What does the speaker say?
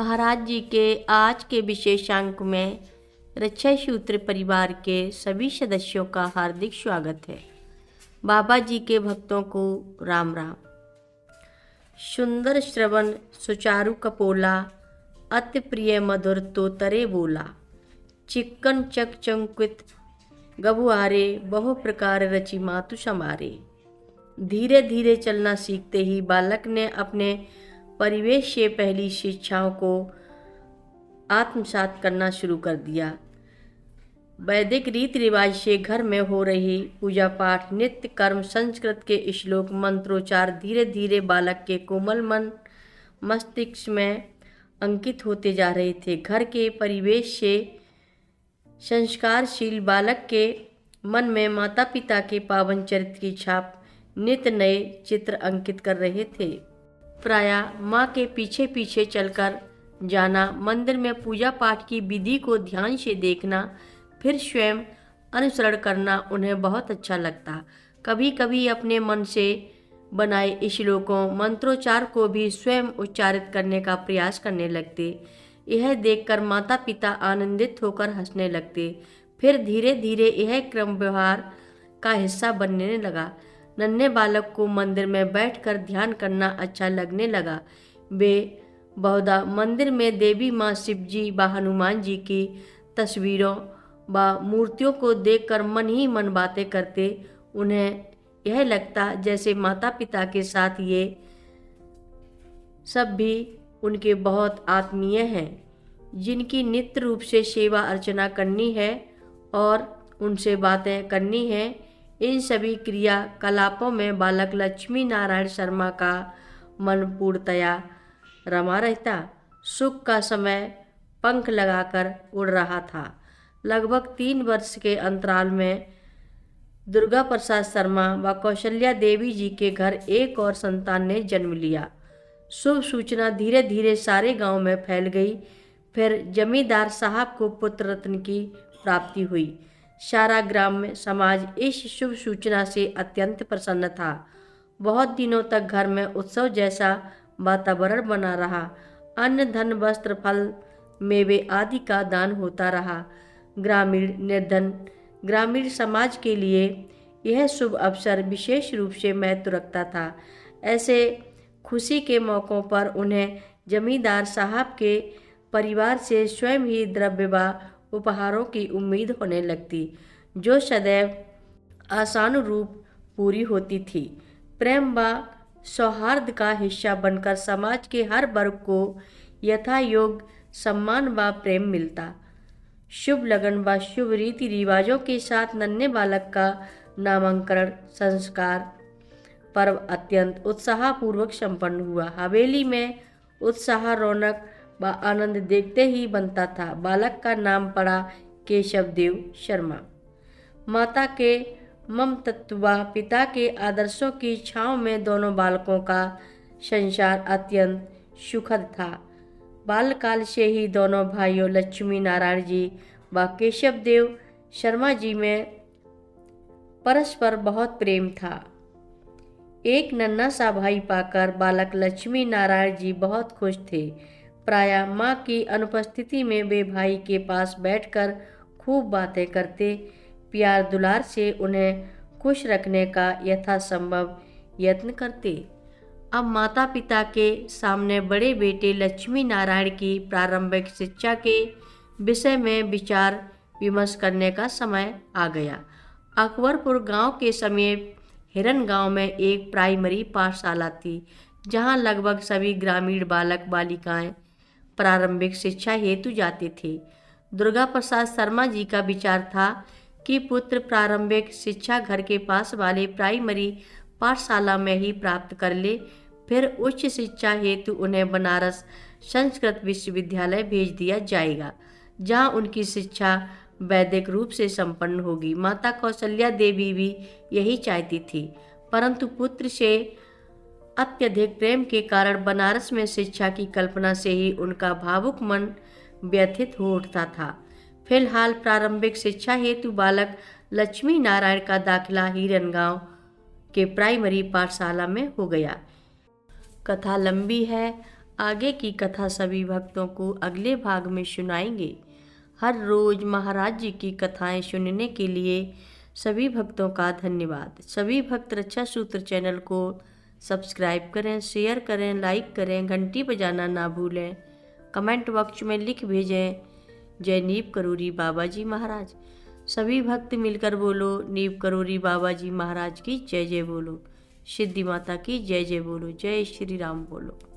महाराज जी के आज के विशेषांक में रक्षा सूत्र परिवार के सभी सदस्यों का हार्दिक स्वागत है। बाबा जी के भक्तों को राम राम। सुंदर श्रवण सुचारु कपोला, अति प्रिय मधुर तो तरे बोला। चिक्कन चक चंकित गबुआरे, बहु प्रकार रचि मातु समारे। धीरे धीरे चलना सीखते ही बालक ने अपने परिवेश से पहली शिक्षाओं को आत्मसात करना शुरू कर दिया। वैदिक रीति रिवाज से घर में हो रही पूजा पाठ, नित्य कर्म, संस्कृत के श्लोक, मंत्रोच्चार धीरे धीरे बालक के कोमल मन मस्तिष्क में अंकित होते जा रहे थे। घर के परिवेश से संस्कारशील बालक के मन में माता पिता के पावन चरित्र की छाप नित्य नए चित्र अंकित कर रहे थे। प्रायः माँ के पीछे पीछे चलकर जाना, मंदिर में पूजा पाठ की विधि को ध्यान से देखना, फिर स्वयं अनुसरण करना उन्हें बहुत अच्छा लगता। कभी कभी अपने मन से बनाए श्लोकों, मंत्रोच्चार को भी स्वयं उच्चारित करने का प्रयास करने लगते। यह देखकर माता पिता आनंदित होकर हंसने लगते। फिर धीरे धीरे यह क्रम व्यवहार का हिस्सा बनने लगा। नन्हे बालक को मंदिर में बैठकर ध्यान करना अच्छा लगने लगा। वे बहुधा मंदिर में देवी माँ शिव जी व हनुमान जी की तस्वीरों व मूर्तियों को देखकर मन ही मन बातें करते। उन्हें यह लगता जैसे माता पिता के साथ ये सब भी उनके बहुत आत्मीय हैं, जिनकी नित्य रूप से सेवा अर्चना करनी है और उनसे बातें करनी है। इन सभी क्रियाकलापों में बालक लक्ष्मी नारायण शर्मा का मन पूर्णतया रमा रहता। सुख का समय पंख लगाकर उड़ रहा था। लगभग 3 वर्ष के अंतराल में दुर्गा प्रसाद शर्मा व कौशल्या देवी जी के घर एक और संतान ने जन्म लिया। शुभ सूचना धीरे धीरे सारे गांव में फैल गई। फिर जमींदार साहब को पुत्र रत्न की प्राप्ति हुई। सारा ग्राम में समाज इस शुभ सूचना से अत्यंत प्रसन्न था। बहुत दिनों तक घर में उत्सव जैसा वातावरण बना रहा। अन्न, धन, वस्त्र, फल, मेवे आदि का दान होता रहा। ग्रामीण समाज के लिए यह शुभ अवसर विशेष रूप से महत्व रखता था। ऐसे खुशी के मौक़ों पर उन्हें जमींदार साहब के परिवार से स्वयं ही द्रव्य व उपहारों की उम्मीद होने लगती, जो सदैव आशानुरूप पूरी होती थी। प्रेम व सौहार्द का हिस्सा बनकर समाज के हर वर्ग को यथायोग्य सम्मान व प्रेम मिलता। शुभ लगन व शुभ रीति रिवाजों के साथ नन्हे बालक का नामकरण संस्कार पर्व अत्यंत उत्साहपूर्वक संपन्न हुआ। हवेली में उत्साह, रौनक व आनंद देखते ही बनता था। बालक का नाम पड़ा केशव देव शर्मा। माता के ममतत्व व पिता के आदर्शों की छाँव में दोनों बालकों का संसार अत्यंत सुखद था। बालकाल से ही दोनों भाइयों लक्ष्मी नारायण जी व केशव देव शर्मा जी में परस्पर बहुत प्रेम था। एक नन्हा सा भाई पाकर बालक लक्ष्मी नारायण जी बहुत खुश थे। प्रायः माँ की अनुपस्थिति में वे भाई के पास बैठकर खूब बातें करते, प्यार दुलार से उन्हें खुश रखने का यथासंभव यत्न करते। अब माता पिता के सामने बड़े बेटे लक्ष्मी नारायण की प्रारंभिक शिक्षा के विषय में विचार विमर्श करने का समय आ गया। अकबरपुर गांव के समीप हिरन गांव में एक प्राइमरी पाठशाला थी, जहां लगभग सभी ग्रामीण बालक बालिकाएं प्रारंभिक शिक्षा हेतु जाते थे। दुर्गा प्रसाद शर्मा जी का विचार था कि पुत्र प्रारंभिक शिक्षा घर के पास वाले प्राइमरी पाठशाला में ही प्राप्त कर ले, फिर उच्च शिक्षा हेतु उन्हें बनारस संस्कृत विश्वविद्यालय भेज दिया जाएगा, जहां उनकी शिक्षा वैदिक रूप से संपन्न होगी। माता कौशल्या देवी भी यही चाहती थी, परंतु पुत्र से अत्यधिक प्रेम के कारण बनारस में शिक्षा की कल्पना से ही उनका भावुक मन व्यथित हो उठता था। फिलहाल प्रारंभिक शिक्षा हेतु बालक लक्ष्मी नारायण का दाखिला हिरन गांव के प्राइमरी पाठशाला में हो गया। कथा लंबी है, आगे की कथा सभी भक्तों को अगले भाग में सुनाएंगे। हर रोज महाराज जी की कथाएं सुनने के लिए सभी भक्तों का धन्यवाद। सभी भक्त रक्षा सूत्र चैनल को सब्सक्राइब करें, शेयर करें, लाइक करें, घंटी बजाना ना भूलें। कमेंट बॉक्स में लिख भेजें जय नीव करोरी बाबा जी महाराज। सभी भक्त मिलकर बोलो नीव करोरी बाबा जी महाराज की जय जय बोलो। सिद्धि माता की जय जय बोलो। जय श्री राम बोलो।